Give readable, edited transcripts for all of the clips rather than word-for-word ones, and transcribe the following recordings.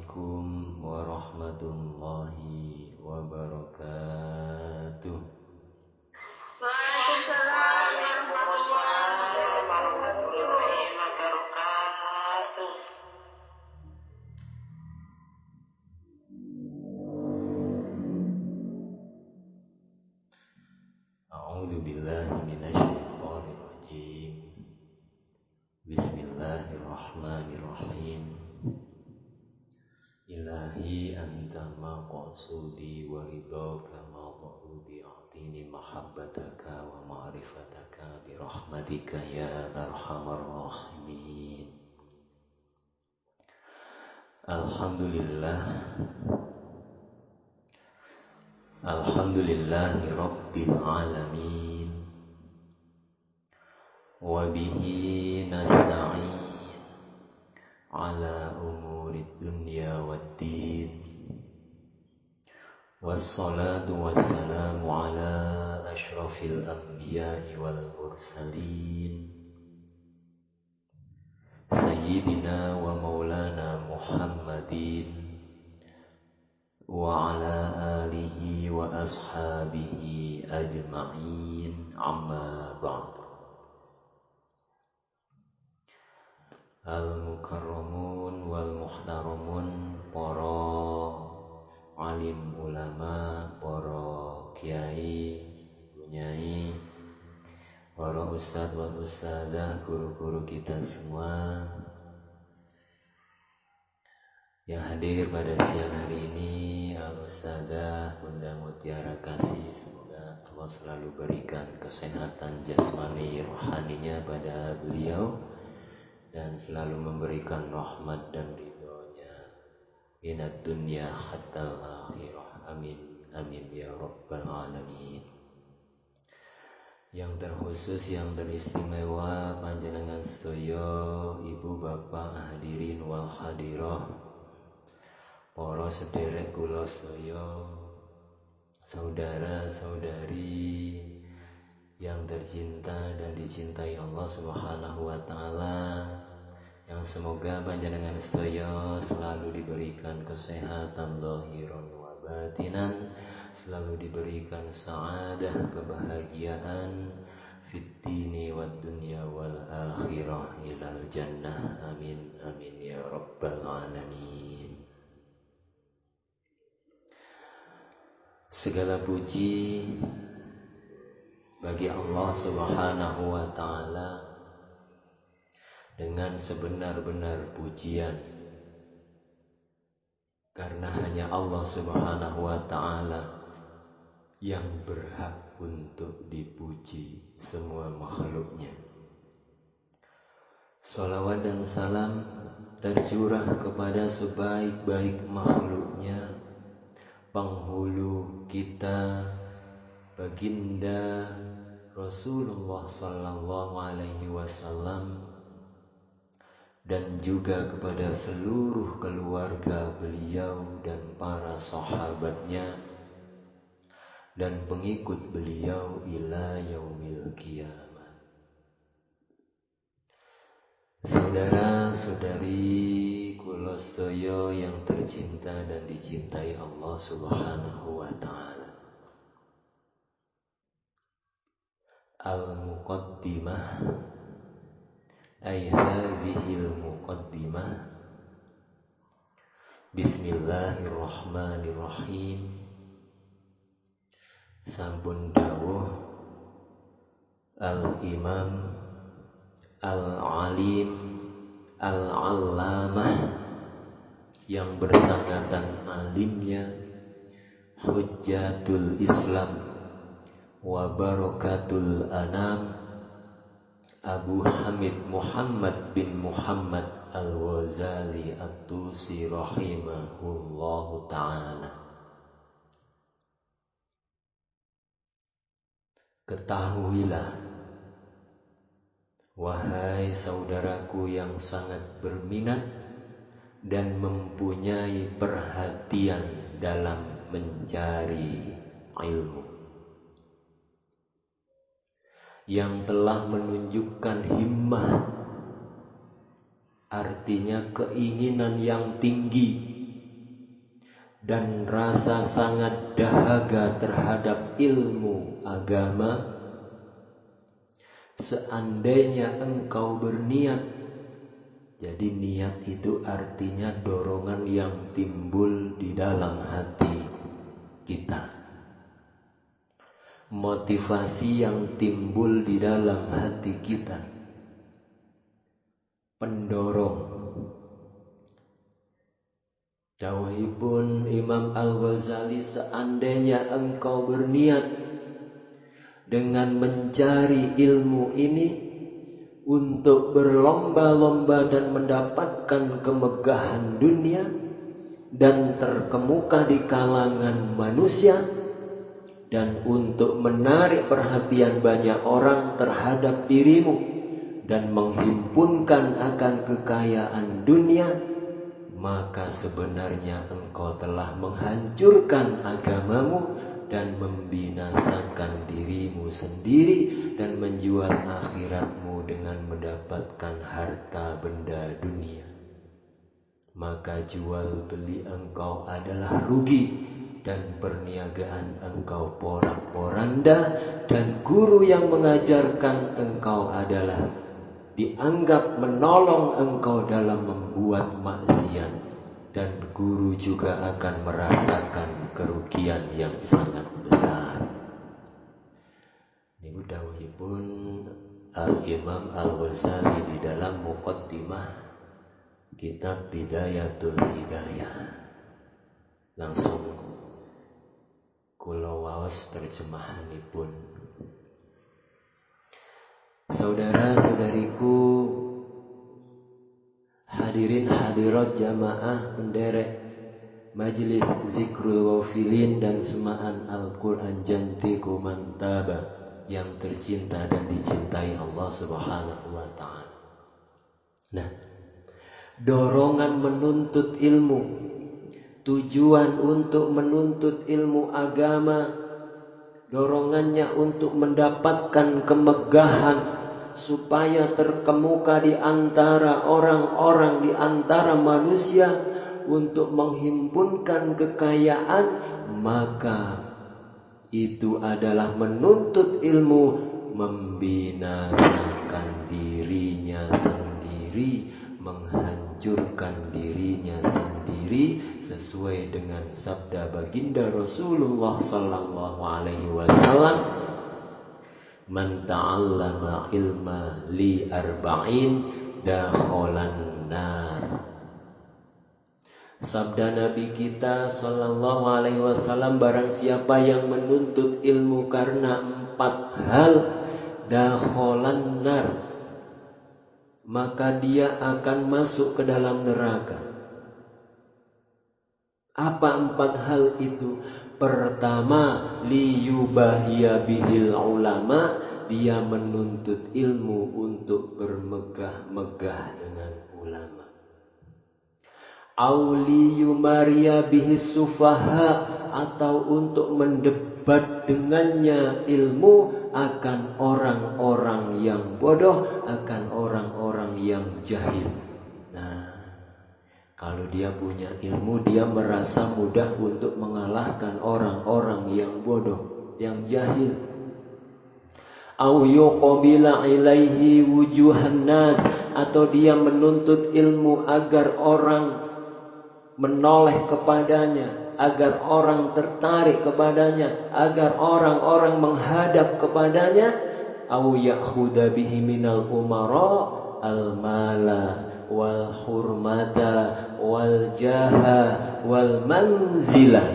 Assalamualaikum warahmatullahi wabarakatuh. Waalaikumsalam warahmatullahi wabarakatuh. A'udzu billahi minasyaitonir rajim. Bismillahirrahmanirrahim. Ilahi anta maqsudi wa ridhaka maqludi a'tini mahabbataka wa ma'rifataka bi rahmatika ya arhamar rahimin. Alhamdulillahi rabbil alamin. Wa bihi nasta'in ala umurid dunya waddin. Wassalatu wassalamu ala ashrafil anbiya'i wal mursalin. Sayyidina wa maulana Muhammadin wa ala alihi wa ashabihi ajma'in, amma ba'du. Al-mukarramun wal muhtaramun, para alim ulama, para kiai, bunyai, para ustadz wal ustadzah, guru-guru kita semua yang hadir pada siang hari ini. Al-ustadzah Bunda Mutiara Kasih, semoga Allah selalu berikan kesehatan jasmani rohaninya pada beliau dan selalu memberikan rahmat dan ridhonya minad dunya hatta akhirah. Amin amin ya rabbal alamin. Yang terkhusus, yang teristimewa, panjenengan sedaya, ibu bapak hadirin wal hadirah, para sederek kula sedaya, saudara saudari yang tercinta dan dicintai Allah Subhanahu wa taala, yang semoga panjenengan sedaya selalu diberikan kesehatan zahiran wa batinan, selalu diberikan sa'adah, kebahagiaan fid dini wad dunya wal akhirah ilal jannah. Amin amin ya rabbal alamin. Segala puji bagi Allah Subhanahu wa taala dengan sebenar-benar pujian, karena hanya Allah Subhanahu wa taala yang berhak untuk dipuji semua makhluknya. Salawat dan salam tercurah kepada sebaik-baik makhluknya, penghulu kita, baginda Rasulullah sallallahu alaihi wasallam, dan juga kepada seluruh keluarga beliau dan para sahabatnya dan pengikut beliau ila yaumil qiyamah. Saudara-saudari kula sedaya yang tercinta dan dicintai Allah Subhanahu wa taala. Al-muqaddimah, ay hadhil muqaddimah. Bismillahirrahmanirrahim. Sampun dawuh Al-Imam Al-Alim Al-Allamah, yang bersangatan alimnya, Hujjatul Islam wa Barakatul Anam, Abu Hamid Muhammad bin Muhammad Al-Ghazali At-Tusi rahimahullahu ta'ala. Ketahuilah, wahai saudaraku yang sangat berminat dan mempunyai perhatian dalam mencari ilmu, yang telah menunjukkan himmah, artinya keinginan yang tinggi dan rasa sangat dahaga terhadap ilmu agama, seandainya engkau berniat. Jadi niat itu artinya dorongan yang timbul di dalam hati kita. Motivasi yang timbul di dalam hati kita. Pendorong. Dawuhipun Imam Al-Ghazali, seandainya engkau berniat dengan mencari ilmu ini untuk berlomba-lomba dan mendapatkan kemegahan dunia dan terkemuka di kalangan manusia, dan untuk menarik perhatian banyak orang terhadap dirimu dan menghimpunkan akan kekayaan dunia, maka sebenarnya engkau telah menghancurkan agamamu dan membinasakan dirimu sendiri dan menjual akhiratmu dengan mendapatkan harta benda dunia. Maka jual beli engkau adalah rugi dan perniagaan engkau porak-poranda, dan guru yang mengajarkan engkau adalah dianggap menolong engkau dalam membuat maksiat, dan guru juga akan merasakan kerugian yang sangat besar. Ini dawuhipun Al-Imam Al-Ghazali di dalam Muqaddimah kitab Bidayatul Hidayah. Langsung kula waos terjemahanipun. Saudara-saudariku, hadirin hadirat jamaah penderek Majelis Zikrul Wafilin dan Semaan Al-Quran Jantiku Mantaba yang tercinta dan dicintai Allah Subhanahu wa ta'ala. Nah, dorongan menuntut ilmu, tujuan untuk menuntut ilmu agama, dorongannya untuk mendapatkan kemegahan supaya terkemuka di antara orang-orang, di antara manusia, untuk menghimpunkan kekayaan, maka itu adalah menuntut ilmu, membinasakan dirinya sendiri, menghancurkan dirinya sendiri, sesuai dengan sabda baginda Rasulullah sallallahu alaihi wasallam, man ta'allama ilma li arba'in dakhalan nar. Sabda Nabi kita sallallahu alaihi wasallam, barang siapa yang menuntut ilmu karena 4 hal, dakhalan nar, maka dia akan masuk ke dalam neraka. Apa 4 hal itu? Pertama, liyubahiya bihil ulama, dia menuntut ilmu untuk bermegah-megah dengan ulama. Auliyu maria bihis sufaha, atau untuk mendebat dengannya ilmu akan orang-orang yang bodoh, akan orang-orang yang jahil. Nah, kalau dia punya ilmu, dia merasa mudah untuk mengalahkan orang-orang yang bodoh, yang jahil. Au yuqabila ilaihi wujuhan nas, atau dia menuntut ilmu agar orang menoleh kepadanya, agar orang tertarik kepadanya, agar orang-orang menghadap kepadanya. Au ya'khudha bihi minal umara al-mala wal hurmata wal jaha wal manzilah,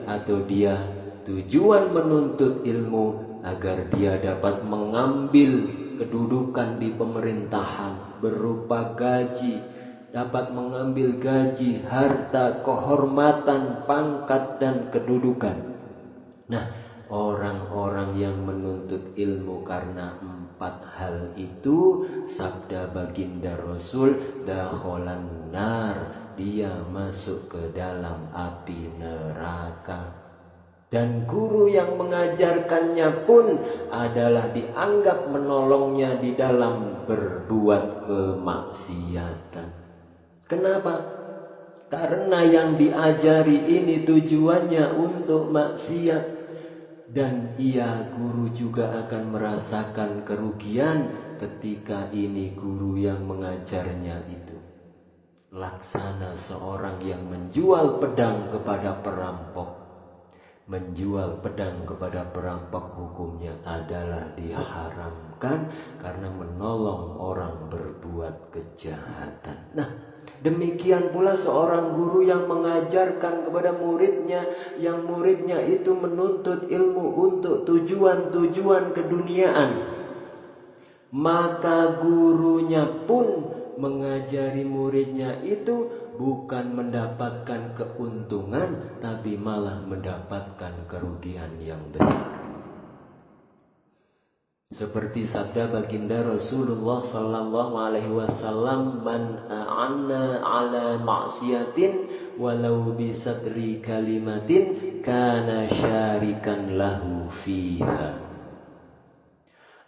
atau dia tujuan menuntut ilmu agar dia dapat mengambil kedudukan di pemerintahan berupa gaji, dapat mengambil gaji, harta, kehormatan, pangkat, dan kedudukan. Nah, orang-orang yang menuntut ilmu karena 4 hal itu, sabda baginda Rasul, dakholan nar, dia masuk ke dalam api neraka. Dan guru yang mengajarkannya pun adalah dianggap menolongnya di dalam berbuat kemaksiatan. Kenapa? Karena yang diajari ini tujuannya untuk maksiat. Dan ia guru juga akan merasakan kerugian ketika ini guru yang mengajarnya itu. Laksana seorang yang menjual pedang kepada perampok. Menjual pedang kepada perampok hukumnya adalah diharamkan karena menolong orang berbuat kejahatan. Nah, demikian pula seorang guru yang mengajarkan kepada muridnya, yang muridnya itu menuntut ilmu untuk tujuan-tujuan keduniaan. Maka gurunya pun mengajari muridnya itu bukan mendapatkan keuntungan, tapi malah mendapatkan kerugian yang besar. Seperti sabda baginda Rasulullah sallallahu alaihi wasallam, "Man a'anna 'ala ma'siyatin walau bi sadri kalimatin kana syarikan lahu fiha."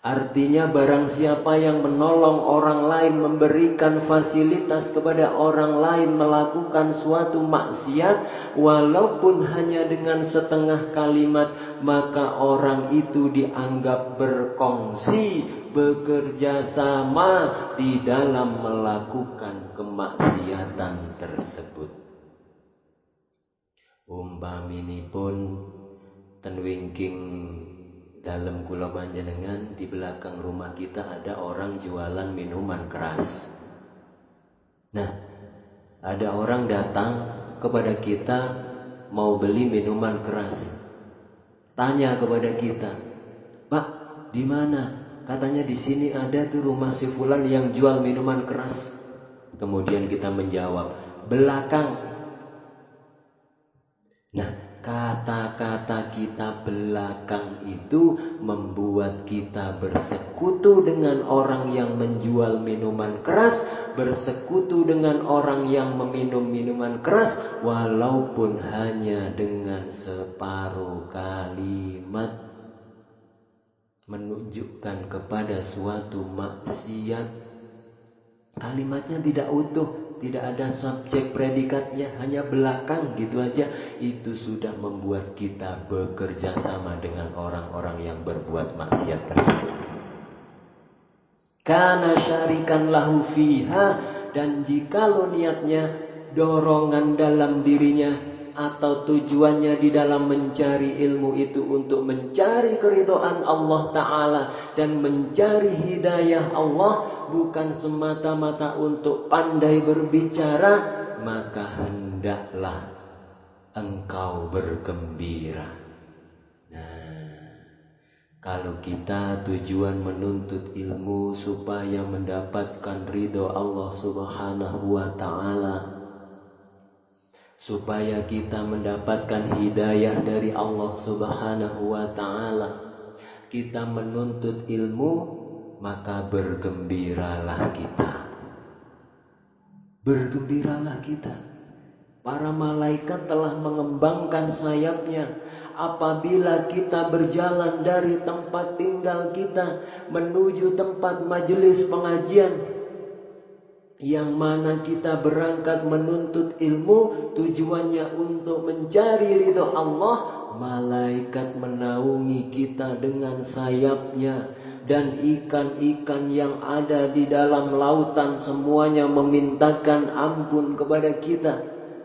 Artinya barang siapa yang menolong orang lain, memberikan fasilitas kepada orang lain melakukan suatu maksiat, walaupun hanya dengan setengah kalimat, maka orang itu dianggap berkongsi, bekerja sama di dalam melakukan kemaksiatan tersebut. Umpaminipun ten wingking dalam kula panjenengan, di belakang rumah kita ada orang jualan minuman keras. Nah, ada orang datang kepada kita mau beli minuman keras. Tanya kepada kita, "Pak, di mana?" Katanya di sini ada tuh rumah si fulan yang jual minuman keras. Kemudian kita menjawab, "Belakang." Nah, kata-kata kita belakang itu membuat kita bersekutu dengan orang yang menjual minuman keras, bersekutu dengan orang yang meminum minuman keras, walaupun hanya dengan separuh kalimat, menunjukkan kepada suatu maksiat. Kalimatnya tidak utuh, tidak ada subjek predikatnya, hanya belakang gitu aja. Itu sudah membuat kita bekerja sama dengan orang-orang yang berbuat maksiat tersebut. Kana syarikan lahu fiha, dan jikalau niatnya, dorongan dalam dirinya atau tujuannya di dalam mencari ilmu itu untuk mencari keridhaan Allah Ta'ala dan mencari hidayah Allah, bukan semata-mata untuk pandai berbicara, maka hendaklah engkau bergembira. Nah, kalau kita tujuan menuntut ilmu supaya mendapatkan ridho Allah Subhanahu wa Ta'ala, supaya kita mendapatkan hidayah dari Allah Subhanahu wa Ta'ala, kita menuntut ilmu, maka bergembiralah kita. Bergembiralah kita. Para malaikat telah mengembangkan sayapnya apabila kita berjalan dari tempat tinggal kita menuju tempat majelis pengajian, yang mana kita berangkat menuntut ilmu, tujuannya untuk mencari ridho Allah. Malaikat menaungi kita dengan sayapnya, dan ikan-ikan yang ada di dalam lautan semuanya memintakan ampun kepada kita.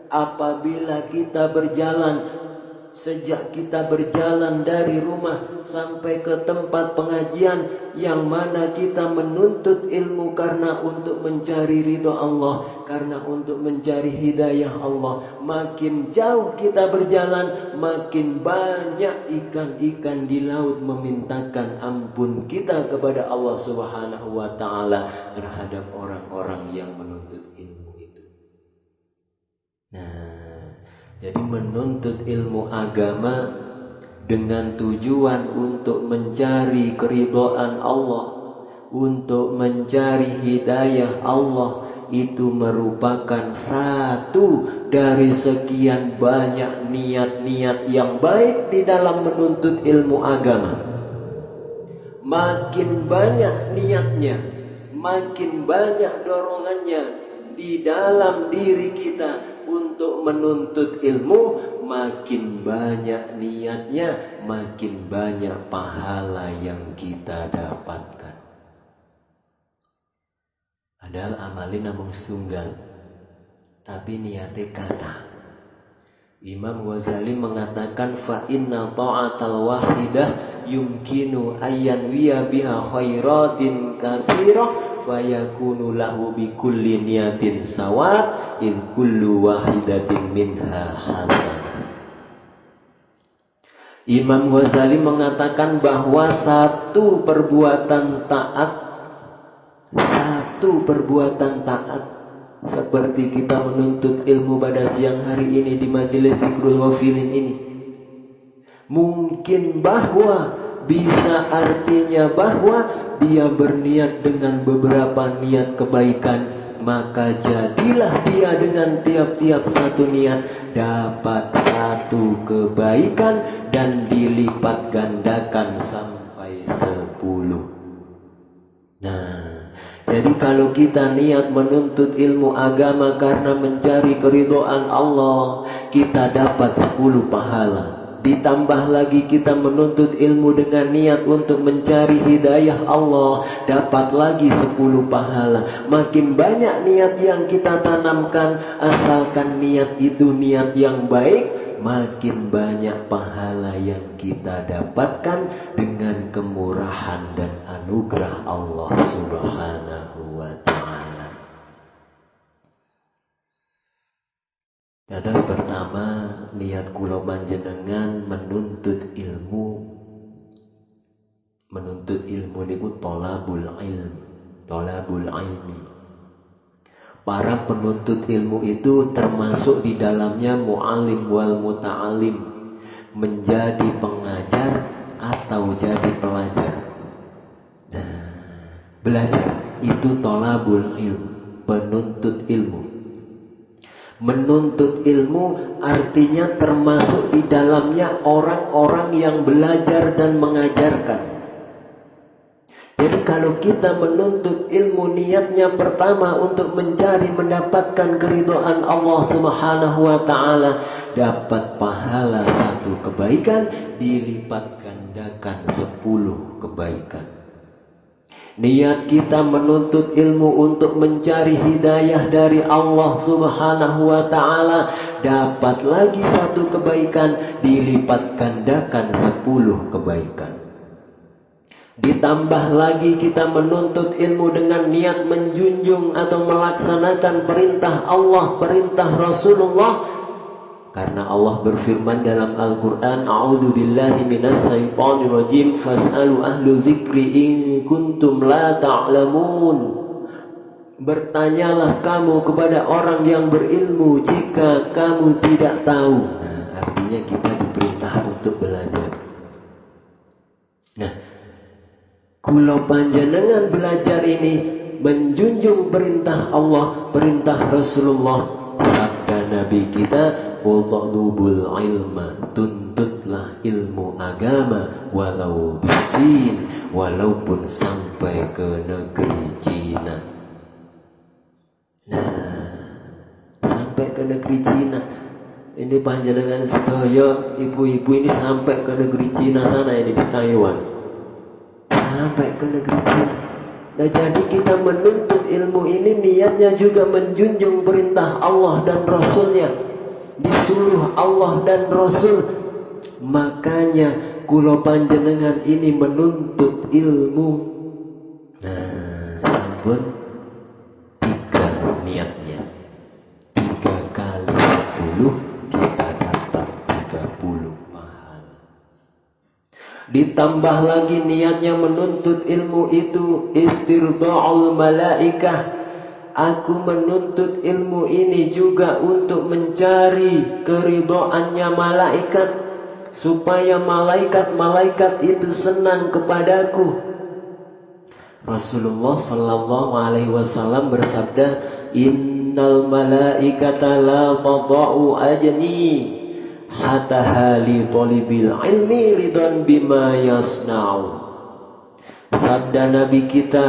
Apabila kita berjalan, sejak kita berjalan dari rumah sampai ke tempat pengajian, yang mana kita menuntut ilmu karena untuk mencari ridho Allah, karena untuk mencari hidayah Allah. Makin jauh kita berjalan, makin banyak ikan-ikan di laut memintakan ampun kita kepada Allah Subhanahu wa Ta'ala terhadap orang-orang yang menuntut ilmu itu. Nah, jadi menuntut ilmu agama dengan tujuan untuk mencari keridhaan Allah, untuk mencari hidayah Allah, itu merupakan satu dari sekian banyak niat-niat yang baik di dalam menuntut ilmu agama. Makin banyak niatnya, makin banyak dorongannya, di dalam diri kita untuk menuntut ilmu, makin banyak niatnya, makin banyak pahala yang kita dapatkan. Padahal amalin namung tunggal, tapi niatnya kata. Imam Ghazali mengatakan fa inna ta'atal wahidah yumkinu ayyan wiya biha khairatin katsirah wa yakunu lahu bi kulli niyatin sawab in kullu wahidatin minha hasanah. Imam Ghazali mengatakan bahwa satu perbuatan taat seperti kita menuntut ilmu pada siang hari ini di majelis Zikrul Wafilin ini, mungkin bahwa bisa artinya bahwa dia berniat dengan beberapa niat kebaikan, maka jadilah dia dengan tiap-tiap satu niat dapat satu kebaikan dan dilipat gandakan sampai 10. Nah, jadi kalau kita niat menuntut ilmu agama karena mencari keridhaan Allah, kita dapat 10 pahala. Ditambah lagi kita menuntut ilmu dengan niat untuk mencari hidayah Allah, dapat lagi 10 pahala. Makin banyak niat yang kita tanamkan, asalkan niat itu niat yang baik, makin banyak pahala yang kita dapatkan dengan kemurahan dan anugerah Allah Subhanahu wa ta'ala. Dados pertama, niat kula panjenengan menuntut ilmu. Menuntut ilmu niku thalabul ilmi. Para penuntut ilmu itu termasuk di dalamnya mu'alim wal muta'alim, menjadi pengajar atau jadi pelajar. Nah, belajar itu thalabul ilm, penuntut ilmu. Menuntut ilmu artinya termasuk di dalamnya orang-orang yang belajar dan mengajarkan. Jadi kalau kita menuntut ilmu, niatnya pertama untuk mencari mendapatkan keridhaan Allah Subhanahu wa ta'ala, dapat pahala 1 kebaikan, dilipat gandakan 10 kebaikan. Niat kita menuntut ilmu untuk mencari hidayah dari Allah Subhanahu wa ta'ala, dapat lagi 1 kebaikan, dilipat gandakan 10 kebaikan. Ditambah lagi kita menuntut ilmu dengan niat menjunjung atau melaksanakan perintah Allah, perintah Rasulullah. Karena Allah berfirman dalam Al-Quran, A'udzu billahi minas syaitonir rajim, fas'alu ahlu dzikri in kuntum la ta'lamun. Bertanyalah kamu kepada orang yang berilmu jika kamu tidak tahu. Nah, artinya kita diperintah untuk belajar. Nah, kula panjenengan belajar ini menjunjung perintah Allah, perintah Rasulullah, sabda Nabi kita, "Uthlubul ilma", tuntutlah ilmu agama walau bisin, walaupun sampai ke negeri Cina. Nah, sampai ke negeri Cina. Ini panjenengan sedaya ibu-ibu ini sampai ke negeri Cina sana, ini di Taiwan. Sampai ke negeri Cina. Nah, jadi kita menuntut ilmu ini niatnya juga menjunjung perintah Allah dan Rasulnya. Disuruh Allah dan Rasul. Makanya kula panjenengan ini menuntut ilmu. Nah, sampun 3 niatnya. 3 kali 10 kita dapat 30 pahala. Ditambah lagi niatnya menuntut ilmu itu istirda'ul malaikah. Aku menuntut ilmu ini juga untuk mencari keridhaannya malaikat, supaya malaikat-malaikat itu senang kepadaku. Rasulullah sallallahu alaihi wasallam bersabda, "Innal malaikata la tadau ajni hatta hali talibil ilmi ridan bima yasna'u." Sabda Nabi kita,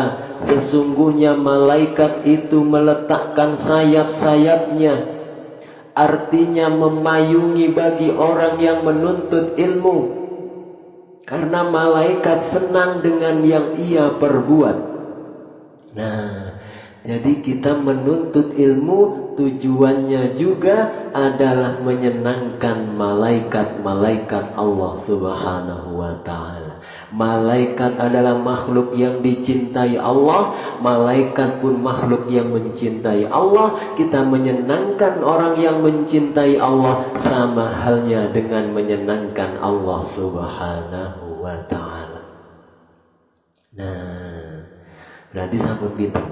sesungguhnya malaikat itu meletakkan sayap-sayapnya, artinya memayungi bagi orang yang menuntut ilmu, karena malaikat senang dengan yang ia perbuat. Nah, jadi kita menuntut ilmu tujuannya juga adalah menyenangkan malaikat-malaikat Allah Subhanahu wa ta'ala. Malaikat adalah makhluk yang dicintai Allah. Malaikat pun makhluk yang mencintai Allah. Kita menyenangkan orang yang mencintai Allah sama halnya dengan menyenangkan Allah Subhanahu wa ta'ala. Nah, berarti sampun pinter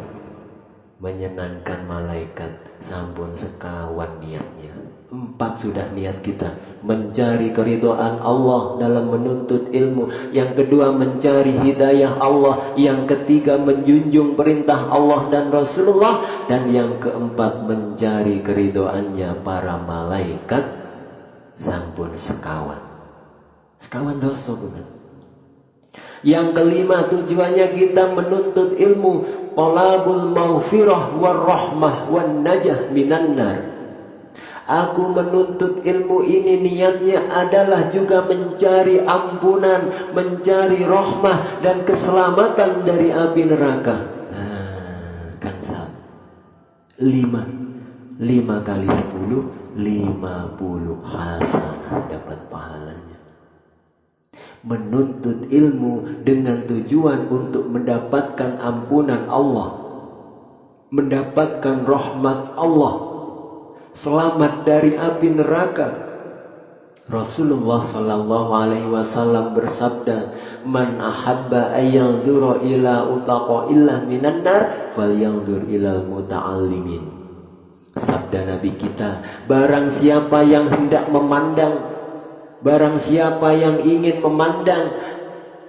menyenangkan malaikat, sampun sekawan niatnya. 4 sudah niat kita. Mencari keridhaan Allah dalam menuntut ilmu. Yang kedua, mencari hidayah Allah. Yang ketiga, menjunjung perintah Allah dan Rasulullah. Dan yang keempat, mencari keridhaannya para malaikat, sampun sekawan. Sekawan dosa bukan? Yang kelima, tujuannya kita menuntut ilmu. Talabul maghfirah warahmah wan najah minan nar. Aku menuntut ilmu ini niatnya adalah juga mencari ampunan, mencari rahmah dan keselamatan dari api neraka. Nah, kan sah. 5 kali 10, 50 hasanah dapat pahalanya. Menuntut ilmu dengan tujuan untuk mendapatkan ampunan Allah, mendapatkan rahmat Allah, selamat dari api neraka. Rasulullah sallallahu alaihi wasallam bersabda, "Man ahabba ayanzura ila utaqa'illah minan nar, falyanzur ilal muta'allimin." Sabda Nabi kita, barang siapa yang hendak memandang, barang siapa yang ingin memandang,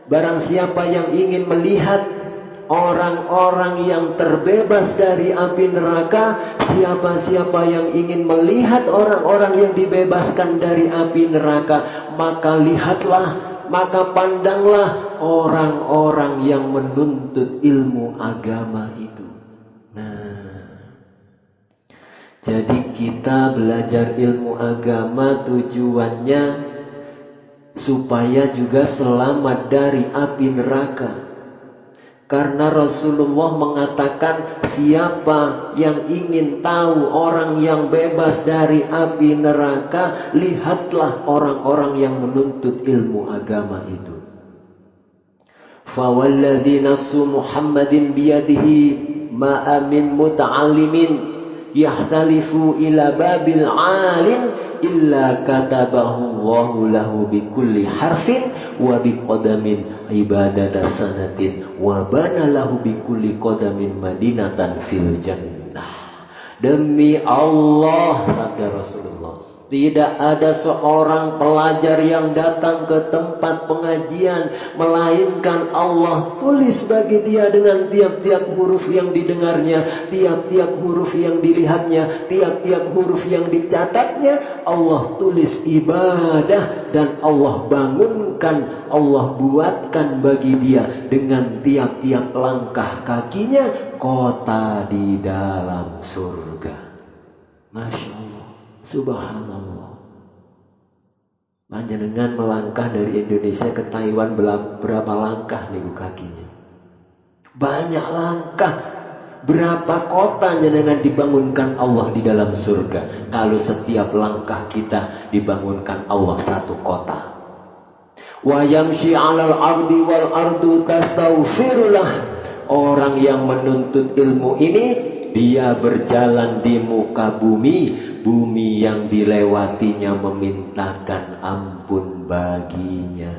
barang siapa yang ingin melihat orang-orang yang terbebas dari api neraka, siapa-siapa yang ingin melihat orang-orang yang dibebaskan dari api neraka, maka lihatlah, maka pandanglah orang-orang yang menuntut ilmu agama itu. Nah, jadi kita belajar ilmu agama tujuannya supaya juga selamat dari api neraka. Karena Rasulullah mengatakan, siapa yang ingin tahu orang yang bebas dari api neraka, lihatlah orang-orang yang menuntut ilmu agama itu. Fawalladzi nafsu Muhammadin biyadihi ma min muta'allimin yahtalifu ila babil alim illa katabahu Allahu lahu bikulli harfin wa biqadamin ibadata sanatin wa bana lahu bikulli qadamin madinatan fil jannah. Demi Allah, sabda Rasulullah, tidak ada seorang pelajar yang datang ke tempat pengajian melainkan Allah tulis bagi dia dengan tiap-tiap huruf yang didengarnya, tiap-tiap huruf yang dilihatnya, tiap-tiap huruf yang dicatatnya, Allah tulis ibadah dan Allah bangunkan, Allah buatkan bagi dia dengan tiap-tiap langkah kakinya kota di dalam surga. Masya Allah. Subhanallah. Panjenengan melangkah dari Indonesia ke Taiwan berapa langkah nih kakinya? Banyak langkah. Berapa kota jenengan dibangunkan Allah di dalam surga? Kalau setiap langkah kita dibangunkan Allah satu kota. Wa yamshi 'alal ardi wal ardu tastaghfirullah. Orang yang menuntut ilmu ini, dia berjalan di muka bumi, bumi yang dilewatinya memintakan ampun baginya.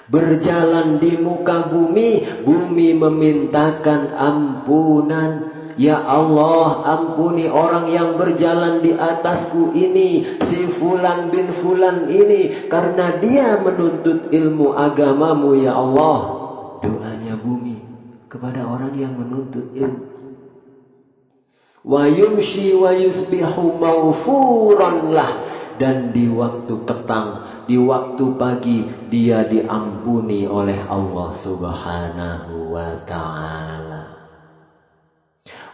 Berjalan di muka bumi, bumi memintakan ampunan. Ya Allah, ampuni orang yang berjalan di atasku ini, si fulan bin fulan ini, karena dia menuntut ilmu agamamu ya Allah. Doanya bumi kepada orang yang menuntut ilmu. Wa yumshi wa yusbihu mawfuran lah. dan di waktu petang, di waktu pagi dia diampuni oleh Allah Subhanahu wa ta'ala.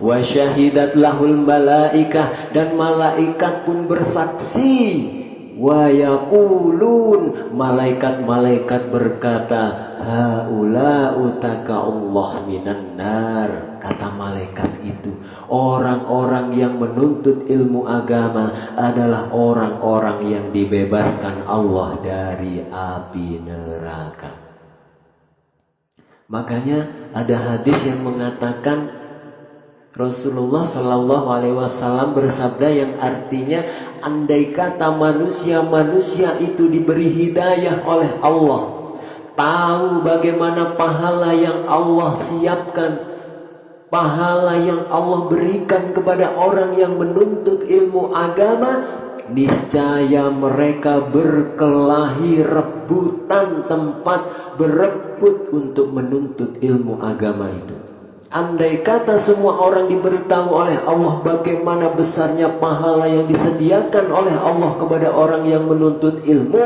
Wa syahidat lahul malaikah, dan malaikat pun bersaksi. Wa yaqulun, malaikat-malaikat berkata, haula'u taka'ullah minan nar. Kata malaikat itu, orang-orang yang menuntut ilmu agama adalah orang-orang yang dibebaskan Allah dari api neraka. Makanya ada hadis yang mengatakan Rasulullah Shallallahu Alaihi Wasallam bersabda yang artinya, andai kata manusia itu diberi hidayah oleh Allah, tahu bagaimana pahala yang Allah siapkan, pahala yang Allah berikan kepada orang yang menuntut ilmu agama, niscaya mereka berkelahi rebutan tempat berebut untuk menuntut ilmu agama itu. Andai kata semua orang diberitahu oleh Allah bagaimana besarnya pahala yang disediakan oleh Allah kepada orang yang menuntut ilmu,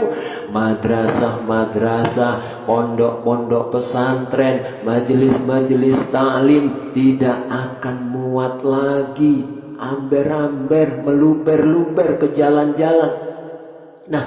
madrasah-madrasah, pondok-pondok pesantren, majelis-majelis ta'lim tidak akan muat lagi, amber-amber, meluber-luber ke jalan-jalan. Nah,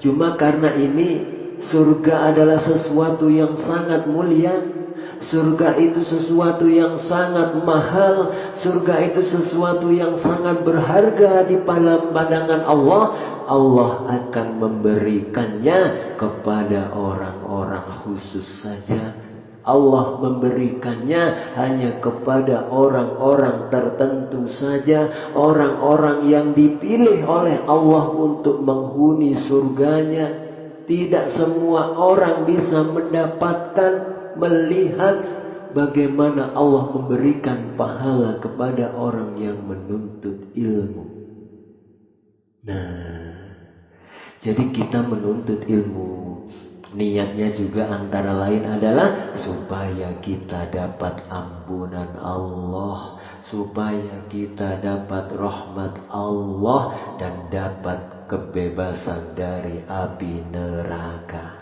cuma karena ini surga adalah sesuatu yang sangat mulia. Surga itu sesuatu yang sangat mahal. Surga itu sesuatu yang sangat berharga di pandangan Allah. Allah akan memberikannya kepada orang-orang khusus saja. Allah memberikannya hanya kepada orang-orang tertentu saja. Orang-orang yang dipilih oleh Allah untuk menghuni surganya. Tidak semua orang bisa mendapatkan, melihat bagaimana Allah memberikan pahala kepada orang yang menuntut ilmu. Nah, jadi kita menuntut ilmu, niatnya juga antara lain adalah supaya kita dapat ampunan Allah, supaya kita dapat rahmat Allah dan dapat kebebasan dari api neraka.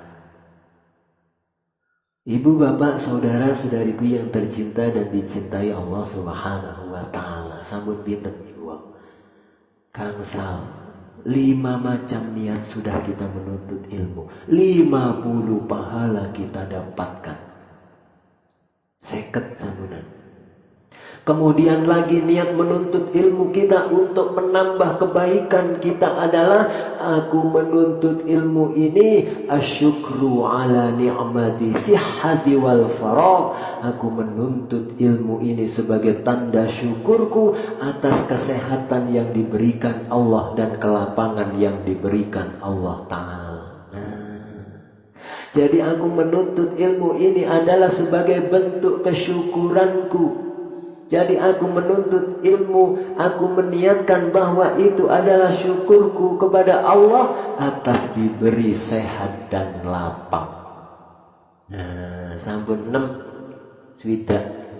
Ibu, bapak, saudara, saudariku yang tercinta dan dicintai Allah Subhanahu wa ta'ala. Sambut pinten ibu. Kang Sal, 5 macam niat sudah kita menuntut ilmu. 50 pahala kita dapatkan. 50 sambunan. Kemudian lagi niat menuntut ilmu kita untuk menambah kebaikan kita adalah, aku menuntut ilmu ini asyukru ala ni'mati sihhati wal faragh. Aku menuntut ilmu ini sebagai tanda syukurku atas kesehatan yang diberikan Allah dan kelapangan yang diberikan Allah Ta'ala. Jadi aku menuntut ilmu ini adalah sebagai bentuk kesyukuranku. Jadi aku menuntut ilmu, aku meniatkan bahwa itu adalah syukurku kepada Allah atas diberi sehat dan lapang. Nah, sampun 6 swidak.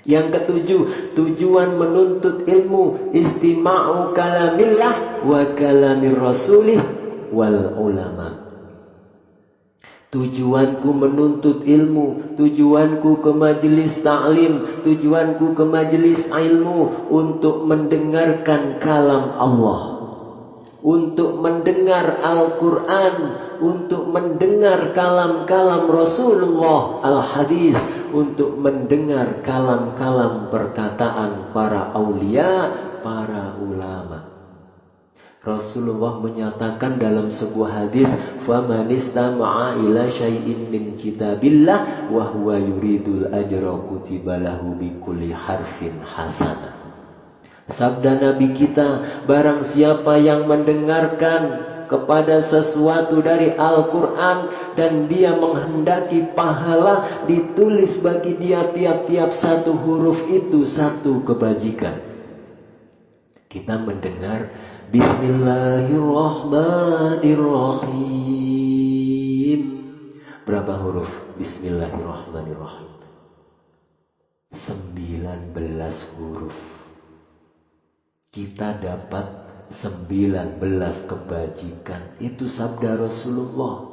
Yang ketujuh, tujuan menuntut ilmu istima'u kalamillah wa kalamir rasulih wal ulama. Tujuanku menuntut ilmu, tujuanku ke majelis ta'lim, tujuanku ke majelis ilmu untuk mendengarkan kalam Allah, untuk mendengar Al-Quran, untuk mendengar kalam-kalam Rasulullah Al-Hadis, untuk mendengar kalam-kalam perkataan para aulia, para ulama. Rasulullah menyatakan dalam sebuah hadis, "Faman istama'a ila syai'in min kitabillah wa huwa yuridul ajra kutiba lahu bi kulli harfin hasanah." Sabda Nabi kita, barang siapa yang mendengarkan kepada sesuatu dari Al-Quran dan dia menghendaki pahala, ditulis bagi dia tiap-tiap satu huruf itu satu kebajikan. Kita mendengar Bismillahirrahmanirrahim. Berapa huruf Bismillahirrahmanirrahim? 19 huruf. Kita dapat 19 kebajikan. Itu sabda Rasulullah.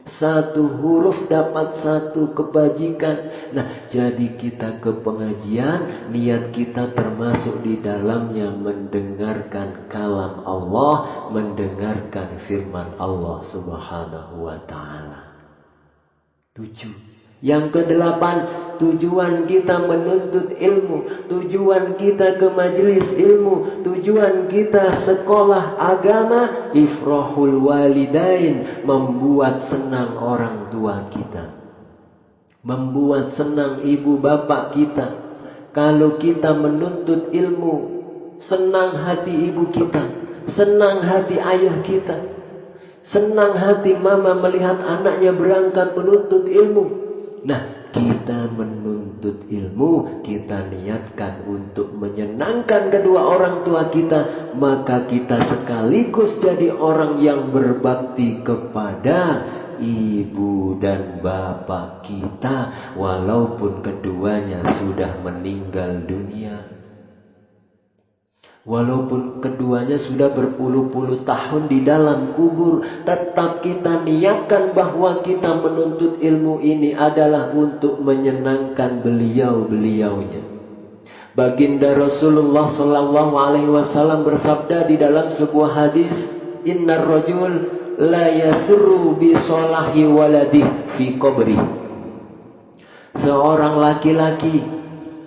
Satu huruf dapat satu kebajikan. Nah, jadi kita ke pengajian, niat kita termasuk di dalamnya mendengarkan kalam Allah, mendengarkan firman Allah Subhanahu wa ta'ala. 7. Yang ke-8, tujuan kita menuntut ilmu, tujuan kita ke majelis ilmu, tujuan kita sekolah agama, ifrahul walidain, membuat senang orang tua kita, membuat senang ibu bapak kita. Kalau kita menuntut ilmu, senang hati ibu kita, senang hati ayah kita, senang hati mama melihat anaknya berangkat menuntut ilmu. Nah, kita menuntut ilmu, kita niatkan untuk menyenangkan kedua orang tua kita, maka kita sekaligus jadi orang yang berbakti kepada ibu dan bapak kita, walaupun keduanya sudah meninggal dunia. Walaupun keduanya sudah berpuluh-puluh tahun di dalam kubur, tetap kita niatkan bahwa kita menuntut ilmu ini adalah untuk menyenangkan beliau-beliaunya. Baginda Rasulullah sallallahu alaihi wasallam bersabda di dalam sebuah hadis, "Innar rajul la yasurru bi salahi waladih fi qabri." Seorang laki-laki,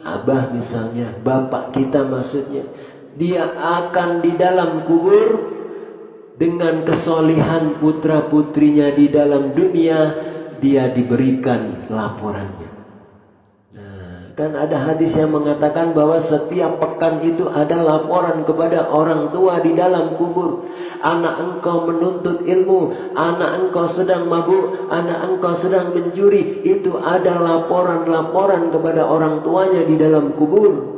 abah misalnya, bapak kita maksudnya, dia akan di dalam kubur dengan kesolihan putra-putrinya di dalam dunia, dia diberikan laporannya. Nah, kan ada hadis yang mengatakan bahwa setiap pekan itu ada laporan kepada orang tua di dalam kubur. Anak engkau menuntut ilmu, anak engkau sedang mabuk, anak engkau sedang mencuri. Itu ada laporan-laporan kepada orang tuanya di dalam kubur.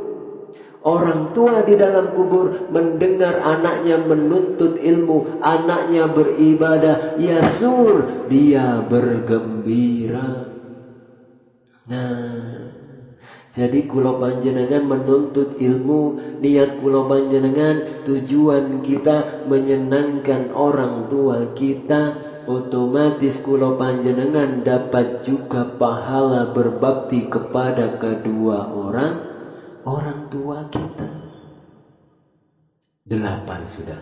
Orang tua di dalam kubur mendengar anaknya menuntut ilmu, anaknya beribadah, yasur, dia bergembira. Nah, jadi kula panjenengan menuntut ilmu, niat kula panjenengan, tujuan kita menyenangkan orang tua kita, otomatis kula panjenengan dapat juga pahala berbakti kepada kedua orang tua kita. 8 sudah.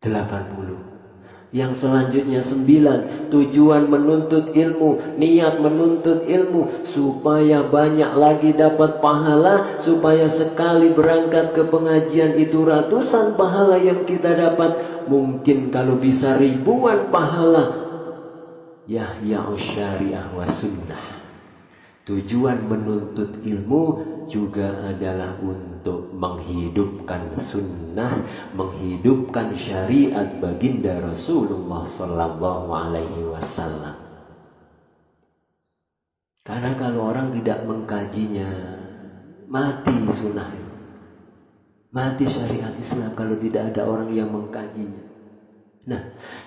80. Yang selanjutnya 9. Tujuan menuntut ilmu, niat menuntut ilmu, supaya banyak lagi dapat pahala, supaya sekali berangkat ke pengajian itu ratusan pahala yang kita dapat. Mungkin kalau bisa ribuan pahala. Yahya'us syariah wa sunnah. Tujuan menuntut ilmu juga adalah untuk menghidupkan sunnah, menghidupkan syariat baginda Rasulullah sallallahu alaihi wasallam. Karena kalau orang tidak mengkajinya, mati sunnah, mati syariat Islam kalau tidak ada orang yang mengkajinya. Nah,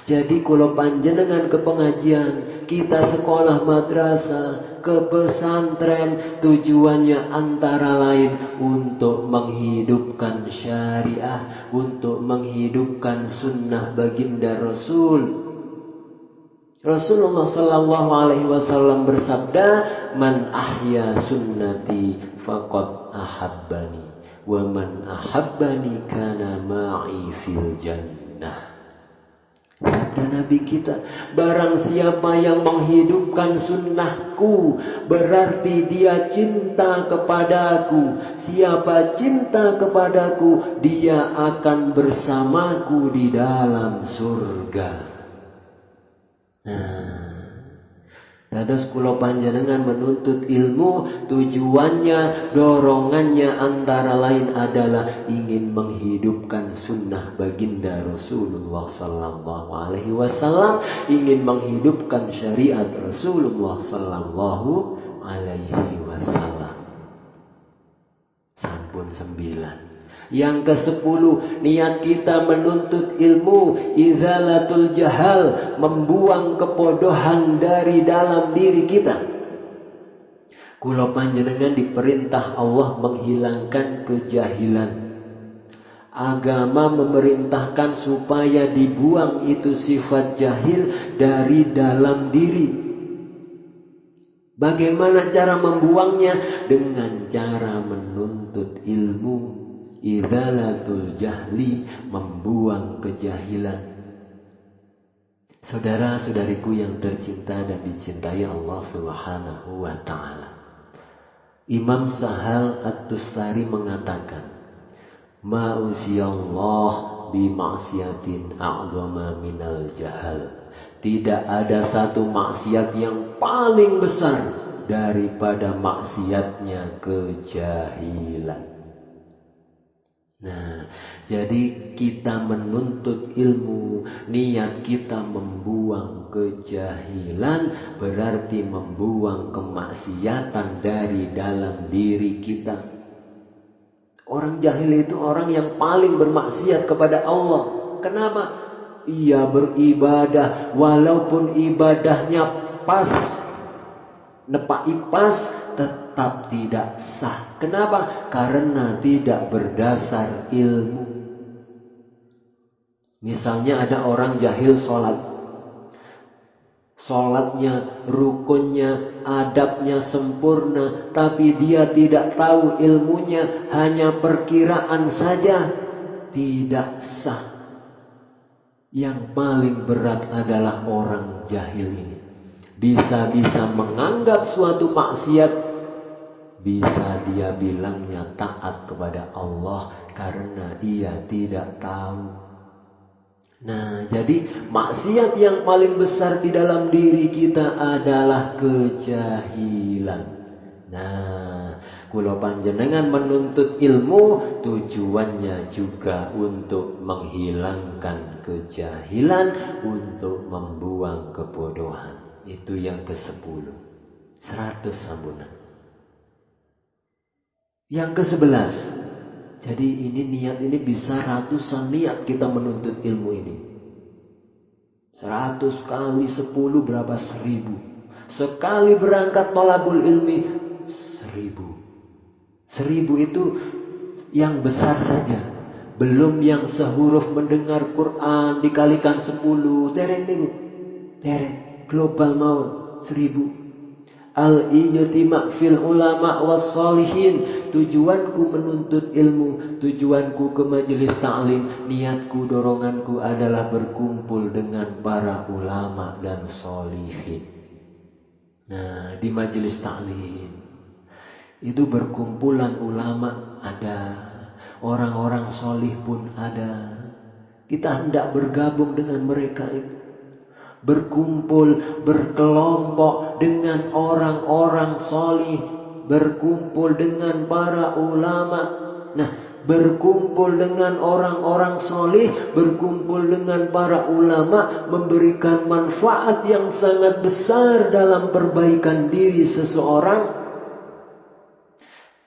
jadi kalau panjenengan ke pengajian, kita sekolah madrasah, ke pesantren, tujuannya antara lain untuk menghidupkan syariah, untuk menghidupkan sunnah baginda Rasul. Rasulullah sallallahu alaihi wasallam bersabda, "Man ahya sunnati faqad ahabbani, wa man ahabbani kana ma'i fil jannah." Sabda Nabi kita, barang siapa yang menghidupkan sunnahku, berarti dia cinta kepadaku. Siapa cinta kepadaku, dia akan bersamaku di dalam surga. Dados kula panjenengan menuntut ilmu, tujuannya, dorongannya antara lain adalah ingin menghidupkan sunnah baginda Rasulullah sallallahu alaihi wasallam, ingin menghidupkan syariat Rasulullah sallallahu alaihi wasallam. Sampun 9. Yang ke-10, niat kita menuntut ilmu, izalatul jahal, membuang kebodohan dari dalam diri kita. Kula panjenengan diperintah Allah menghilangkan kejahilan. Agama memerintahkan supaya dibuang itu sifat jahil dari dalam diri. Bagaimana cara membuangnya? Dengan cara menuntut ilmu. Izalatul jahli, membuang kejahilan. Saudara-saudariku yang tercinta dan dicintai Allah Subhanahu wa ta'ala. Imam Sahal At-Tustari mengatakan, Ma usiyallah bi ma'siyatin a'zama minal jahal. Tidak ada satu maksiat yang paling besar daripada maksiatnya kejahilan. Nah, jadi kita menuntut ilmu, niat kita membuang kejahilan, berarti membuang kemaksiatan dari dalam diri kita. Orang jahil itu orang yang paling bermaksiat kepada Allah. Kenapa? Ia beribadah walaupun ibadahnya pas, nepai pas, tetap tidak sah. Kenapa? Karena tidak berdasar ilmu. Misalnya ada orang jahil sholat. Sholatnya, rukunnya, adabnya sempurna, tapi dia tidak tahu ilmunya, hanya perkiraan saja, tidak sah. Yang paling berat adalah orang jahil ini. Bisa-bisa menganggap suatu maksiat, bisa dia bilangnya taat kepada Allah karena ia tidak tahu. Nah, jadi maksiat yang paling besar di dalam diri kita adalah kejahilan. Nah, kula panjenengan menuntut ilmu tujuannya juga untuk menghilangkan kejahilan, untuk membuang kebodohan. Itu yang ke-10. 100 sambunan. Yang ke-11. Jadi niat ini bisa ratusan niat kita menuntut ilmu ini. 100 kali 10 berapa? 1000. Sekali berangkat thalabul ilmi 1000. 1000 itu yang besar saja. Belum yang sehuruf mendengar Quran dikalikan 10. Dereng niku. Dereng. Global mawon 1000. Al-ijtima' fil ulama was solihin. Tujuanku menuntut ilmu, tujuanku ke majelis ta'lim, niatku, doronganku adalah berkumpul dengan para ulama dan solihin. Nah, di majelis ta'lim itu berkumpulan ulama ada, orang-orang solih pun ada. Kita hendak bergabung dengan mereka itu. Berkumpul, berkelompok dengan orang-orang solih, berkumpul dengan para ulama. Nah, berkumpul dengan orang-orang solih, berkumpul dengan para ulama, memberikan manfaat yang sangat besar dalam perbaikan diri seseorang.